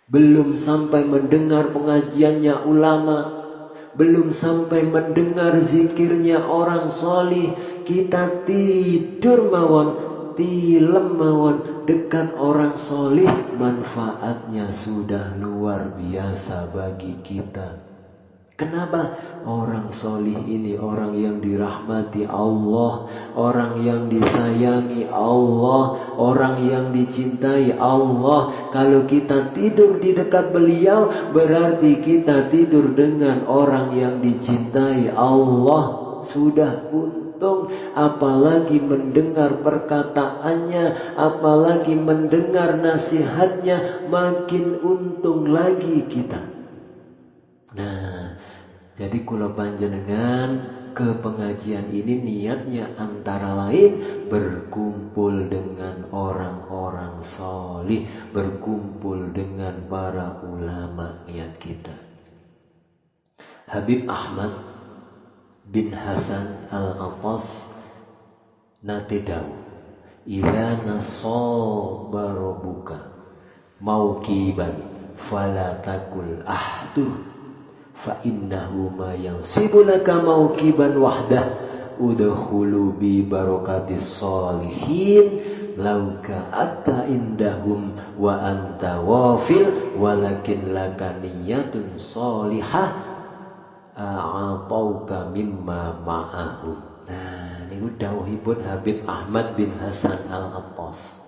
Belum sampai mendengar pengajiannya ulama, belum sampai mendengar zikirnya orang solih, kita tidur mawon, tilem mawon dekat orang solih, manfaatnya sudah luar biasa bagi kita. Kenapa? Orang solih ini orang yang dirahmati Allah, orang yang disayangi Allah, orang yang dicintai Allah. Kalau kita tidur di dekat beliau, berarti kita tidur dengan orang yang dicintai Allah. Sudah untung, apalagi mendengar perkataannya, apalagi mendengar nasihatnya, makin untung lagi kita. Nah, jadi kula panjenengan ke pengajian ini niatnya antara lain berkumpul dengan orang-orang solih, berkumpul dengan para ulama niat kita. Habib Ahmad bin Hasan Al-Attas nate dawuh, "Idza nasaba rabbuka mauqiban fala takul ahdur fa innahu ma yansibu laka mauqiban wahdah udkhulu bi barakatis solihin lauka atta indahum wa anta wafil walakin laka niyatun solihah a'tauka mimma ma'ahum. Nah, niku dawuhipun Habib Ahmad bin Hasan Al-Attas.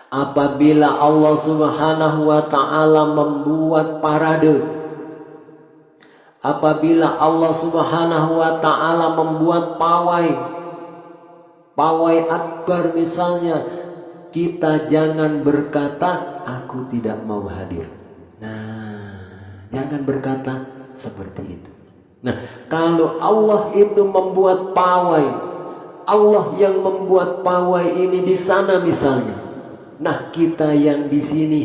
Apabila Allah Subhanahu wa taala membuat parade, apabila Allah Subhanahu wa taala membuat pawai akbar misalnya, kita jangan berkata aku tidak mau hadir. Nah, jangan berkata seperti itu. Nah, kalau Allah itu membuat pawai, Allah yang membuat pawai ini di sana misalnya. Nah, kita yang di sini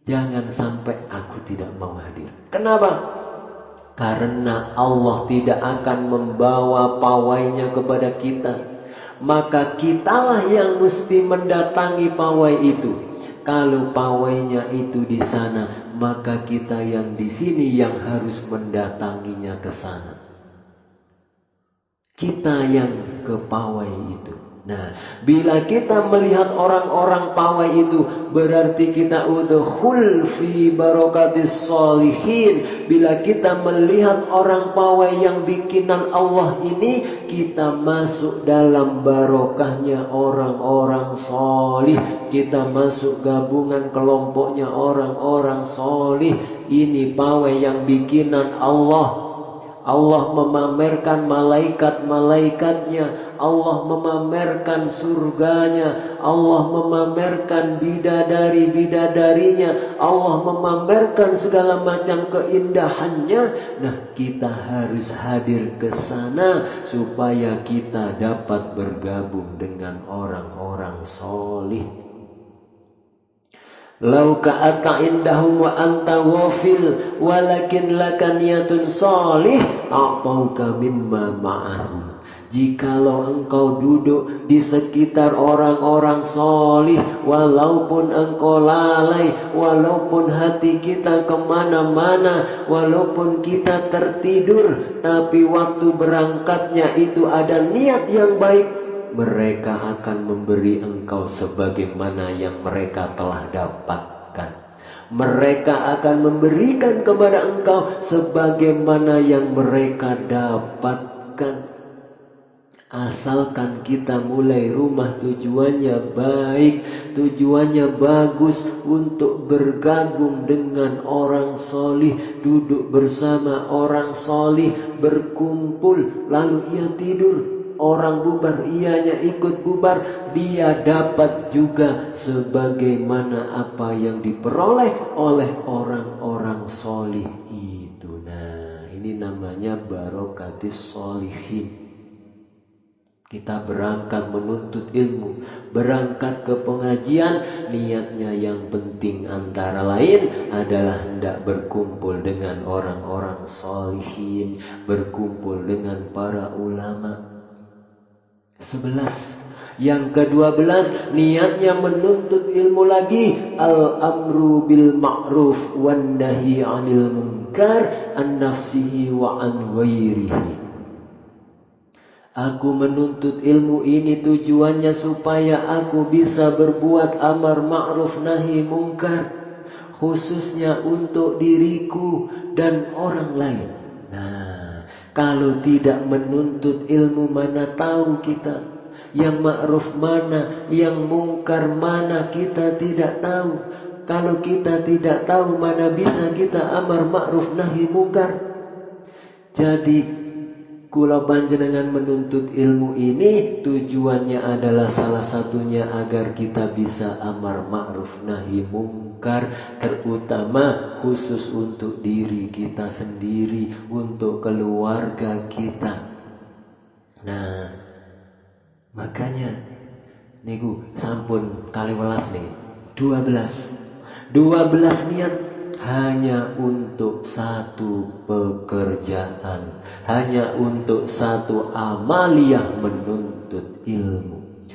jangan sampai aku tidak mau hadir. Kenapa? Karena Allah tidak akan membawa pawainya kepada kita. Maka kitalah yang mesti mendatangi pawai itu. Kalau pawainya itu di sana, maka kita yang di sini yang harus mendatanginya ke sana. Kita yang ke pawai itu. Nah, bila kita melihat orang-orang pawai itu, berarti kita udkhul fi barakatis sholihin. Bila kita melihat orang pawai yang bikinan Allah ini, kita masuk dalam barokahnya orang-orang sholih. Kita masuk gabungan kelompoknya orang-orang sholih. Ini pawai yang bikinan Allah. Allah memamerkan malaikat-malaikatnya, Allah memamerkan surganya, Allah memamerkan bidadari-bidadarinya, Allah memamerkan segala macam keindahannya. Nah, kita harus hadir ke sana supaya kita dapat bergabung dengan orang-orang solih. Lau ka'aka indahum wa anta ghafil walakin laka niyatun sholih a'tauka mimma ma'ahum. Jikalau engkau duduk di sekitar orang-orang solih, walaupun engkau lalai, walaupun hati kita kemana-mana, walaupun kita tertidur, tapi waktu berangkatnya itu ada niat yang baik, mereka akan memberi engkau sebagaimana yang mereka telah dapatkan. Mereka akan memberikan kepada engkau sebagaimana yang mereka dapatkan. Asalkan kita mulai rumah tujuannya baik, tujuannya bagus untuk bergabung dengan orang solih, duduk bersama orang solih, berkumpul, lalu ia tidur. Orang bubar, ianya ikut bubar, dia dapat juga sebagaimana apa yang diperoleh oleh orang-orang solih itu. Nah, ini namanya barokatis solihin. Kita berangkat menuntut ilmu, berangkat ke pengajian, niatnya yang penting antara lain adalah hendak berkumpul dengan orang-orang solihin, berkumpul dengan para ulama. 11. Yang ke-12, niatnya menuntut ilmu lagi. Al-amru bil ma'ruf wan nahi 'anil munkar an nafsihi wa an ghairihi. Aku menuntut ilmu ini tujuannya supaya aku bisa berbuat amar ma'ruf nahi munkar, khususnya untuk diriku dan orang lain. Nah, kalau tidak menuntut ilmu, mana tahu kita yang ma'ruf mana, yang mungkar mana, kita tidak tahu. Kalau kita tidak tahu, mana bisa kita amar ma'ruf nahi mungkar. Jadi kula panjenengan menuntut ilmu ini tujuannya adalah salah satunya agar kita bisa amar ma'ruf nahi mungkar, terutama khusus untuk diri kita sendiri, untuk keluarga kita. Nah, makanya niku sampun kaliwelas nih, 12 niat hanya untuk satu pekerjaan, hanya untuk satu amaliyah menuntut ilmu.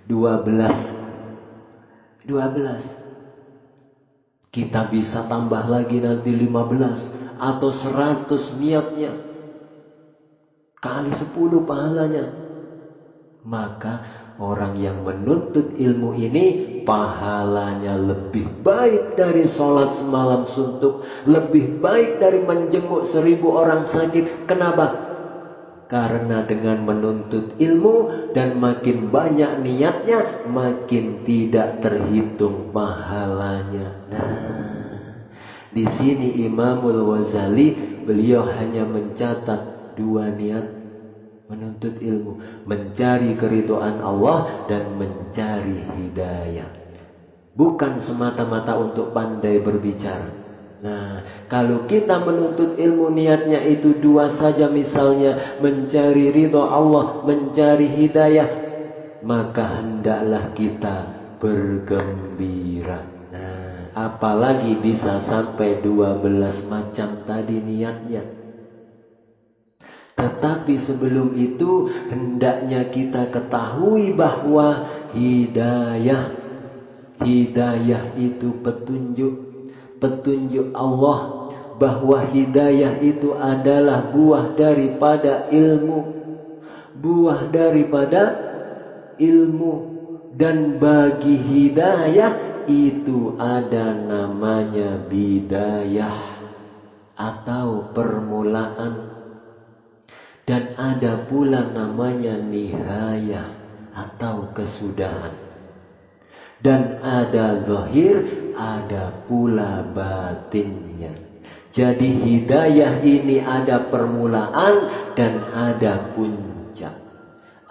12. Kita bisa tambah lagi nanti 15 atau 100 niatnya, kali 10 pahalanya. Maka orang yang menuntut ilmu ini pahalanya lebih baik dari sholat semalam suntuk, lebih baik dari menjenguk 1000 orang sakit. Kenapa? Karena dengan menuntut ilmu dan makin banyak niatnya, makin tidak terhitung pahalanya. Nah, di sini Imamul Ghazali, beliau hanya mencatat 2 niat. Menuntut ilmu, mencari keridhaan Allah dan mencari hidayah. Bukan semata-mata untuk pandai berbicara. Nah, kalau kita menuntut ilmu niatnya itu 2 saja, misalnya mencari ridha Allah, mencari hidayah, maka hendaklah kita bergembira. Nah, apalagi bisa sampai 12 macam tadi niatnya. Tetapi sebelum itu hendaknya kita ketahui bahwa hidayah itu petunjuk. Petunjuk Allah, bahwa hidayah itu adalah buah daripada ilmu. Buah daripada ilmu. Dan bagi hidayah itu ada namanya bidayah atau permulaan. Dan ada pula namanya nihayah atau kesudahan. Dan ada zahir, ada pula batinnya. Jadi hidayah ini ada permulaan dan ada puncak.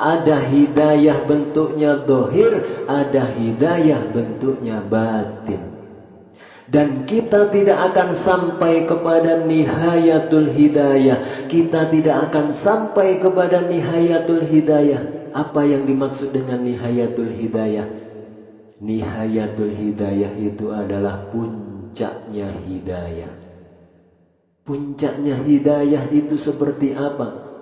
Ada hidayah bentuknya zahir, ada hidayah bentuknya batin. Dan kita tidak akan sampai kepada nihayatul hidayah. Kita tidak akan sampai kepada nihayatul hidayah. Apa yang dimaksud dengan nihayatul hidayah? Nihayatul hidayah itu adalah puncaknya hidayah. Puncaknya hidayah itu seperti apa?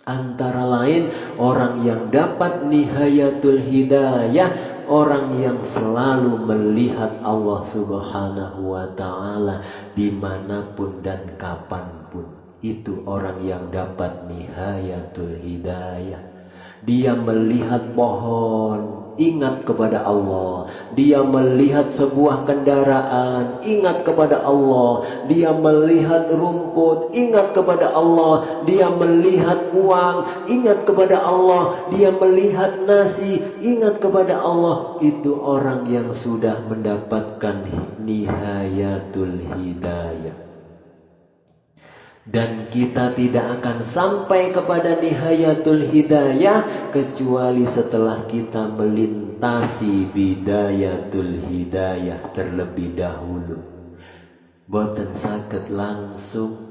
Antara lain, orang yang dapat nihayatul hidayah, orang yang selalu melihat Allah Subhanahu wa ta'ala dimanapun dan kapanpun. Itu orang yang dapat nihayatul hidayah. Dia melihat pohon, ingat kepada Allah. Dia melihat sebuah kendaraan, ingat kepada Allah. Dia melihat rumput, ingat kepada Allah. Dia melihat uang, ingat kepada Allah. Dia melihat nasi, ingat kepada Allah. Itu orang yang sudah mendapatkan nihayatul hidayah. Dan kita tidak akan sampai kepada nihayatul hidayah kecuali setelah kita melintasi bidayatul hidayah terlebih dahulu. Boten saged langsung,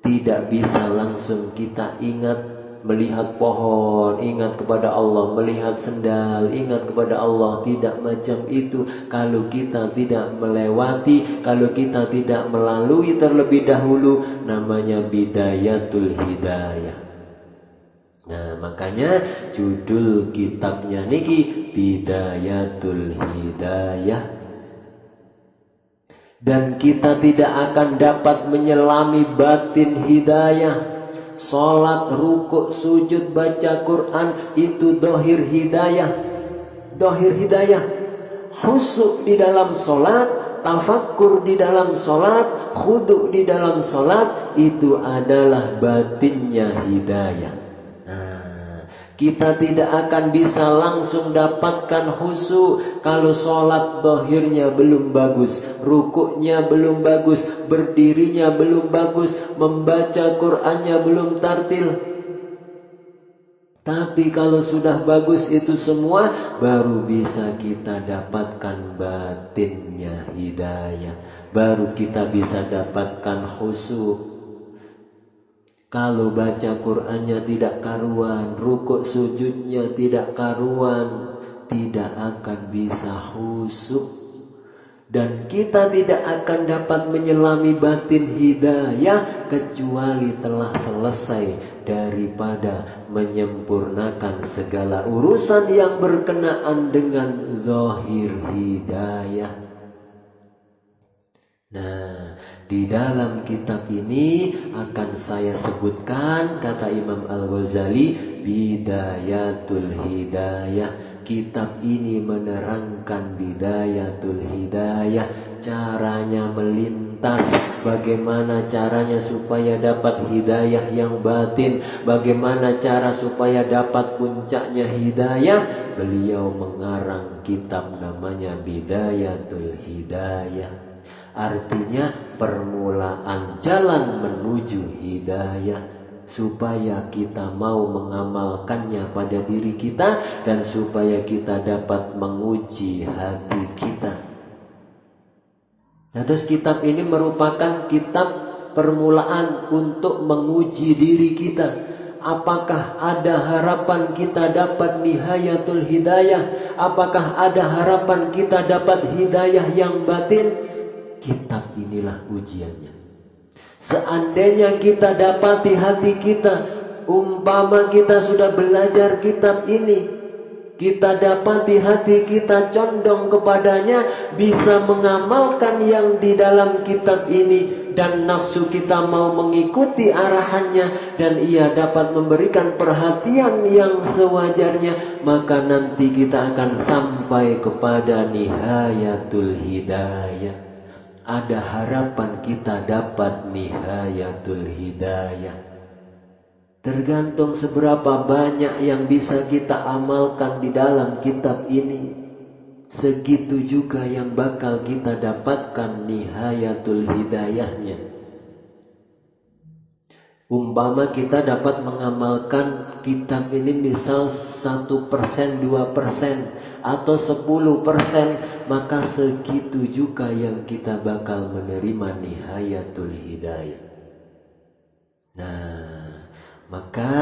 tidak bisa langsung kita ingat melihat pohon, ingat kepada Allah, melihat sendal, ingat kepada Allah. Tidak macam itu. Kalau kita tidak melewati, kalau kita tidak melalui terlebih dahulu, namanya bidayatul hidayah. Nah, makanya judul kitabnya niki Bidayatul Hidayah. Dan kita tidak akan dapat menyelami batin hidayah. Salat, rukuk, sujud, baca Quran itu dohir hidayah. Dohir hidayah. Khusyuk di dalam salat, tafakkur di dalam salat, khudu di dalam salat, itu adalah batinnya hidayah. Kita tidak akan bisa langsung dapatkan khusyuk kalau sholat dohirnya belum bagus, rukuknya belum bagus, berdirinya belum bagus, membaca Qur'annya belum tartil. Tapi kalau sudah bagus itu semua, baru bisa kita dapatkan batinnya hidayah. Baru kita bisa dapatkan khusyuk. Kalau baca Qur'annya tidak karuan, rukuk sujudnya tidak karuan, tidak akan bisa khusyuk. Dan kita tidak akan dapat menyelami batin hidayah kecuali telah selesai daripada menyempurnakan segala urusan yang berkenaan dengan zahir hidayah. Nah, di dalam kitab ini akan saya sebutkan, kata Imam Al-Ghazali, bidayatul hidayah. kitab ini menerangkan bidayatul hidayah, caranya melintas, bagaimana caranya supaya dapat hidayah yang batin, bagaimana cara supaya dapat puncaknya hidayah. Beliau mengarang kitab namanya Bidayatul Hidayah. Artinya permulaan jalan menuju hidayah, supaya kita mau mengamalkannya pada diri kita dan supaya kita dapat menguji hati kita. Nah, terus kitab ini merupakan kitab permulaan untuk menguji diri kita. Apakah ada harapan kita dapat nihayatul hidayah? Apakah ada harapan kita dapat hidayah yang batin? Kitab inilah ujiannya. Seandainya kita dapati hati kita, umpama kita sudah belajar kitab ini, kita dapati hati kita condong kepadanya, bisa mengamalkan yang di dalam kitab ini, dan nafsu kita mau mengikuti arahannya, dan ia dapat memberikan perhatian yang sewajarnya, maka nanti kita akan sampai kepada nihayatul hidayah. Ada harapan kita dapat nihayatul hidayah. Tergantung seberapa banyak yang bisa kita amalkan di dalam kitab ini, segitu juga yang bakal kita dapatkan nihayatul hidayahnya. Umpama kita dapat mengamalkan kitab ini misal 1%, 2%, atau 10%, maka segitu juga yang kita bakal menerima nihayatul hidayah. Nah, maka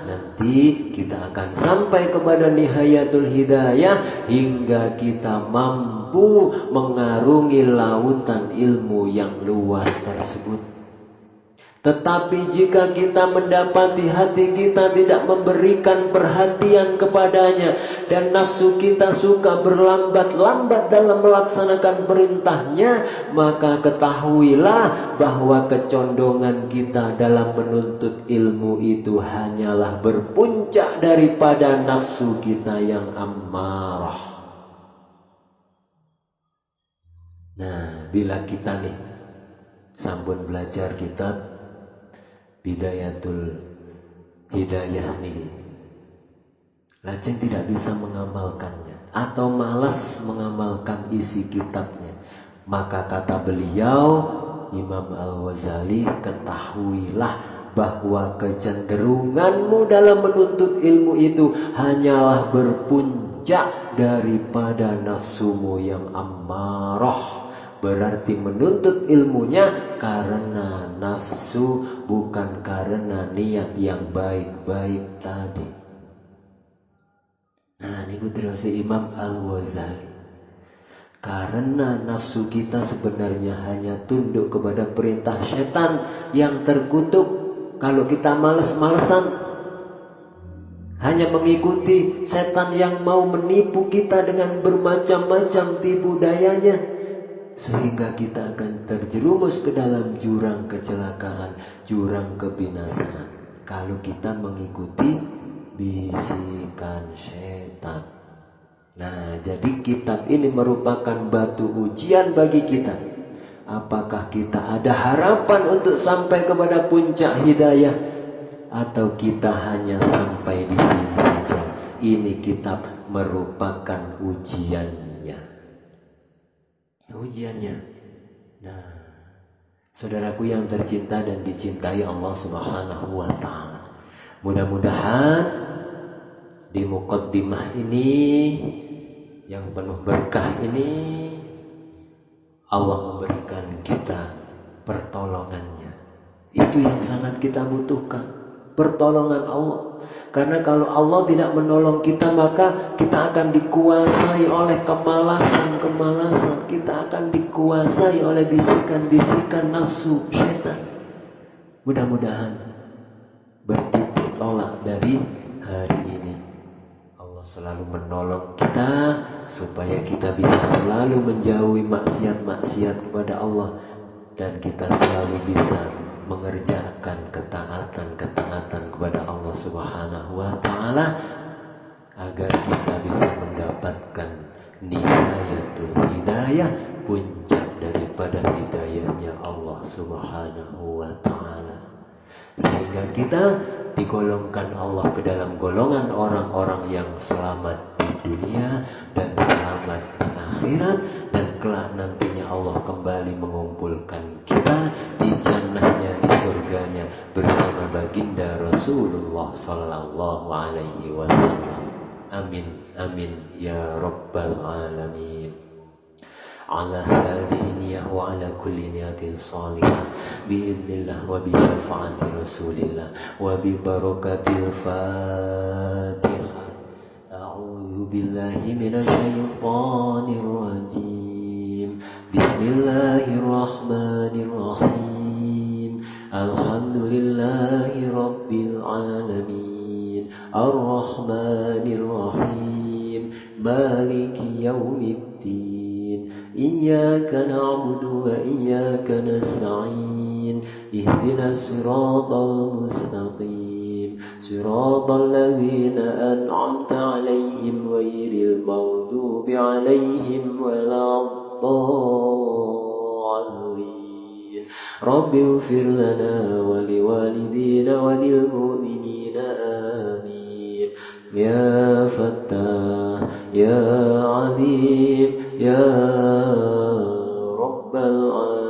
nanti kita akan sampai kepada nihayatul hidayah hingga kita mampu mengarungi lautan ilmu yang luas tersebut. Tetapi jika kita mendapati hati kita tidak memberikan perhatian kepadanya, dan nafsu kita suka berlambat-lambat dalam melaksanakan perintahnya, maka ketahuilah bahwa kecondongan kita dalam menuntut ilmu itu hanyalah berpuncak daripada nafsu kita yang ammarah. Nah, bila kita nih sampun belajar kitab Bidayatul Hidayah ini, lajeng tidak bisa mengamalkannya atau malas mengamalkan isi kitabnya, maka kata beliau Imam Al-Ghazali, ketahuilah bahwa kecenderunganmu dalam menuntut ilmu itu hanyalah berpuncak daripada nafsumu yang ammarah. Berarti menuntut ilmunya karena nafsu, bukan karena niat yang baik-baik tadi. Nah, ini terus Imam Al-Ghazali. Karena nafsu kita sebenarnya hanya tunduk kepada perintah setan yang terkutuk. Kalau kita malas-malesan, hanya mengikuti setan yang mau menipu kita dengan bermacam-macam tipu dayanya, sehingga kita akan terjerumus ke dalam jurang kecelakaan, jurang kebinasaan, kalau kita mengikuti bisikan setan. Nah, jadi kitab ini merupakan batu ujian bagi kita. Apakah kita ada harapan untuk sampai kepada puncak hidayah, atau kita hanya sampai di sini saja? Ini kitab merupakan ujiannya. Nah, saudaraku yang tercinta dan dicintai Allah Subhanahu wa ta'ala, mudah-mudahan di muqaddimah ini yang penuh berkah ini, Allah memberikan kita pertolongannya. Itu yang sangat kita butuhkan, pertolongan Allah. Karena kalau Allah tidak menolong kita, maka kita akan dikuasai oleh kemalasan-kemalasan. Kita akan dikuasai oleh bisikan-bisikan nafsu setan. Mudah-mudahan bertitik tolak dari hari ini, Allah selalu menolong kita supaya kita bisa selalu menjauhi maksiat-maksiat kepada Allah, dan kita selalu bisa mengerjakan ketaatan-ketaatan kepada Allah Subhanahu wa ta'ala. agar kita bisa mendapatkan nihayatul hidayah, puncak daripada hidayahnya Allah Subhanahu wa taala. Sehingga kita digolongkan Allah ke dalam golongan orang-orang yang selamat di dunia dan selamat di akhirat, dan kelak nantinya Allah kembali mengumpulkan kita di jannahnya, di surganya bersama baginda Rasulullah sallallahu alaihi wasallam. Amin amin ya rabbal alamin. على هذه النية وعلى كل نية صالحة بإذن الله وبشفاعة رسول الله وببركة الفاتحة. أعوذ بالله من الشيطان الرجيم. بسم الله الرحمن الرحيم. الحمد لله رب العالمين الرحمن الرحيم مالك يوم الدين. إياك نعبد وإياك نستعين. اهدنا الصراط المستقيم صراط الذين أنعمت عليهم غير المغضوب عليهم ولا الضالين. رب اغفر لنا ولوالدينا وللمؤمنين آمين. يا فتاح يا عليم يا رب العالمين.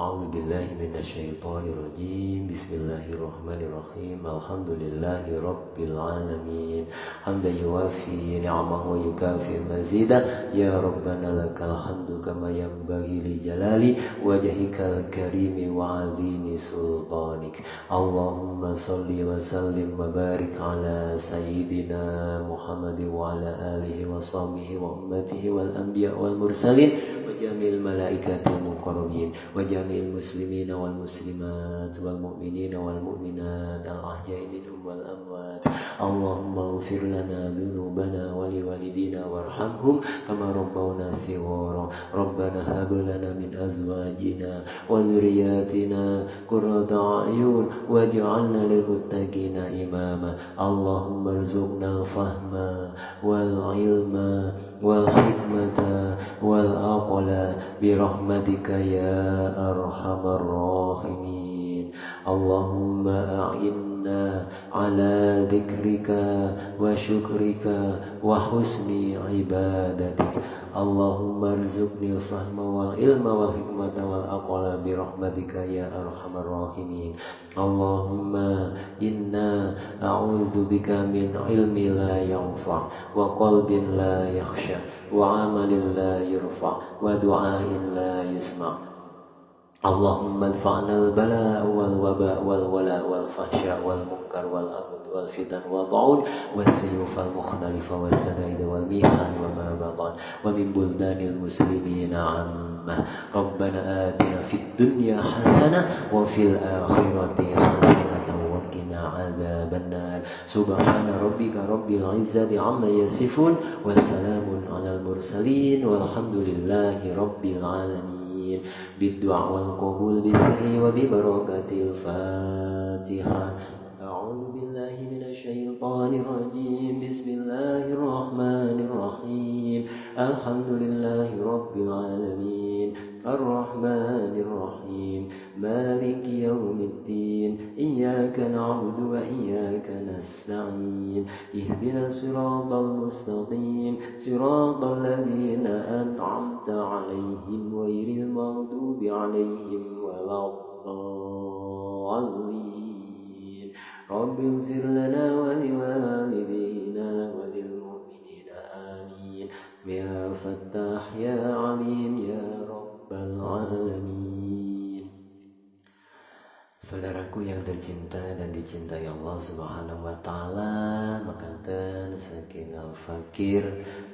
أعوذ بالله من الشيطان الرجيم. بسم الله الرحمن الرحيم. الحمد لله رب العالمين حمدا يوافي نعمه ويكافئ مزيدا. يا ربنا لك الحمد كما ينبغي لجلال وجهك الكريم وعظيم سلطانك. اللهم صل وسلم وبارك على سيدنا محمد وعلى آله وصحبه وأمته والأنبياء والمرسلين وجميع الملائكة المقربين وجميع المسلمين والمسلمات والمؤمنين والمؤمنات الأحياء منهم والأموات. اللهم اغفر لنا ذنوبنا ولوالدينا وارحمهم كما ربونا صغارا. ربنا هب لنا من أزواجنا وذرياتنا قرة أعين واجعلنا للمتقين إماما. اللهم ارزقنا الفهم والعلم والحكمة والعقل برحمتك يا أرحم الراحمين. اللهم أعنا على ذكرك وشكرك وحسن عبادتك. اللهم ارزقني الفهم والعلم والحكمة والعقل برحمتك يا أرحم الراحمين. اللهم إنا أعوذ بك من علم لا ينفع وقلب لا يخشع وعمل لا يرفع ودعاء لا يسمع. اللهم ادفعنا البلاء والوباء والولاء والفحشاء والمنكر والأمن والفتن والطاعون والسيوف المختلفة والسدائد والميحان وما بطن ومن بلدان المسلمين عامة. ربنا آتنا في الدنيا حسنة وفي الآخرة حسنة وقنا عذاب النار. سبحان ربك رب العزة عما يصفون وسلام على المرسلين والحمد لله رب العالمين. بالدعاء والقبول بالسر وببركة الفاتحة. أعوذ بالله من الشيطان الرجيم. بسم الله الرحمن الرحيم. الحمد لله رب العالمين الرحمن الرحيم مالك يوم الدين. إياك نعبد وإياك نستعين. اهدنا الصراط المستقيم صراط الذين أنعمت عليهم غير المغضوب عليهم ولا الضالين. رب اغفر لنا ولوالدينا وللمؤمنين آمين. يا فتاح يا عليم يا رب العالمين. Saudaraku yang tercinta dan dicintai Allah Subhanahu wa taala, makaten saking al-fakir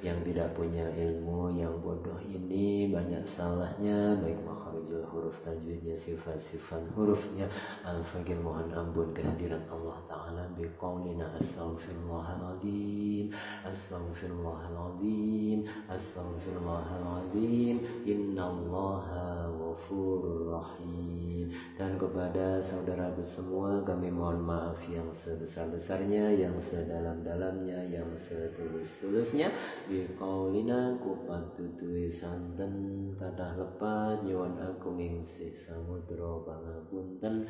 yang tidak punya ilmu, yang bodoh ini banyak salahnya, baik makharijul huruf tajwidnya, sifat-sifat hurufnya. Al-fakir mohon ampun kehadiran Allah taala biqaulina astaghfirullahaladzim astaghfirullahaladzim astaghfirullahaladzim innallaha ghafurur rahim. Dan kepada saudaraku semua, kami mohon maaf yang sebesar-besarnya, yang sedalam-dalamnya, yang setulus-tulusnya. Biqaulina kupat tutui santen kathah lepat nyuwun agung ing sih samudra pangapunten.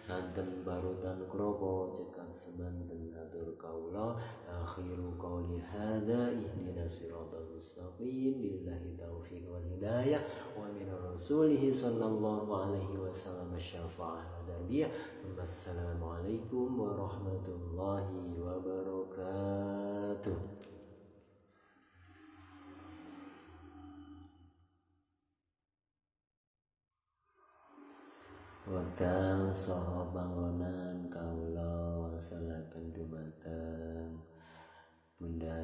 Santen barutan kropo cekap semanten atur kaula. Akhiru qawli hadza ihdinas siratal mustaqim billahi taufiq wal hidayah wa min rasulih sallallahu alaihi wasallam syafa'ah darbiyah. Assalamualaikum warahmatullahi wabarakatuh. Wekdal saha panggonan kaula wangsalaken dumateng Bunda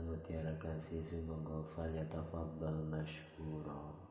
Mutiara Kasih sumangga falyatafaddal masykura.